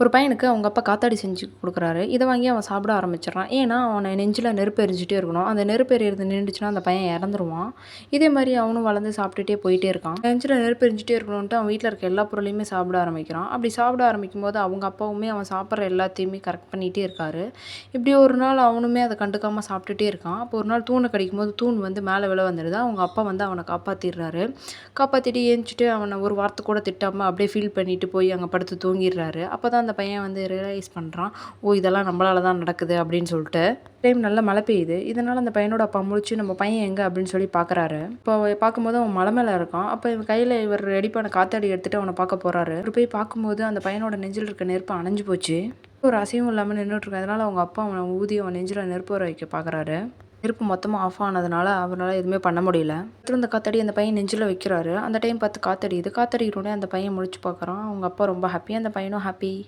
ஒரு பையனுக்கு அவங்க அப்பா காத்தாடி செஞ்சு குடுக்குறாரு. இத வாங்கி அவன் சாப்பிட ஆரம்பிச்சுடுறான். ஏன்னா, அவன நெஞ்சில நெருப்பு எரிஞ்சுட்டே இருக்கணும். அந்த நெருப்பு எரியறது நின்னுடுச்சுன்னா, அந்த பையன் இறந்துருவான். இதே மாரி அவனும் வளர்ந்து சாப்பிட்டுட்டே போயிட்டே இருக்கான். நெஞ்சில நெருப்பு எரிஞ்சுட்டே இருக்கணுன்ட்டு அவன் வீட்ல இருக்க எல்லா பொருளையுமே சாப்பிட ஆரம்பிக்கிறான். அப்படி சாப்பிட ஆரம்பிக்கும்போது, அவங்க அப்பாவுமே அவன் சாப்பிடுற எல்லாத்தையுமே கரெக்ட் பண்ணிட்டே இருக்காரு. இப்படி ஒரு நாள் அவனுமே அத கண்டுக்காம சாப்பிட்டுட்டே இருக்கான். அப்போ ஒரு நாள் தூண கடிக்கும்போது, தூண் வந்து மேல விழ வந்துருது. அவங்க அப்பா வந்து அவன காப்பாத்திர்றாரு. காப்பாத்திட்டு எந்திச்சிட்டு அவன ஒரு வார்த்தை கூட திட்டாம அப்படியே ஃபீல் பண்ணிட்டு போய் அங்க படுத்து தூங்கிர்றாரு. அப்பதான் அந்த பையன் வந்து ரியலைஸ் பண்றான். ஓ! இதெல்லாம் நம்மளால தான் நடக்குது அப்படின்னு சொல்லிட்டு. டைம் நல்லா மழை பெய்யுது. இதனால அந்த பையனோட அப்பா முழிச்சு நம்ம பையன் எங்க அப்படின்னு சொல்லி பார்க்குறாரு. இப்போ பார்க்கும்போது அவன் மலை மேல இருக்கான். அப்ப இவன் கையில இவர் ரெடி பண்ண காத்தாடி எடுத்துட்டு அவன பார்க்க போறாரு. இவரு போய் பார்க்கும்போது அந்த பையனோட நெஞ்சில இருக்க நெருப்பு அணைஞ்சு போச்சு. ஒரு அசைவும் இல்லாம நின்னுட்டு இருக்கான். அதனால அவங்க அப்பா அவன ஊதி அவன் நெஞ்சில நெருப்பு வர வைக்க பார்க்குறாரு. நெருப்பு மொத்தமா ஆஃப் ஆனதுனால அவரால எதுவுமே பண்ண முடியல. அடுத்து அந்த காத்தாடி அந்த பையன் நெஞ்சில வைக்கிறாரு. அந்த டைம் பார்த்து காத்தடிக்குது. காத்தடிக்கிறோனே அந்த பையன் முழிச்சு பார்க்குறான். அவங்க அப்பா ரொம்ப ஹாப்பி. அந்த பையனும் ஹாப்பி.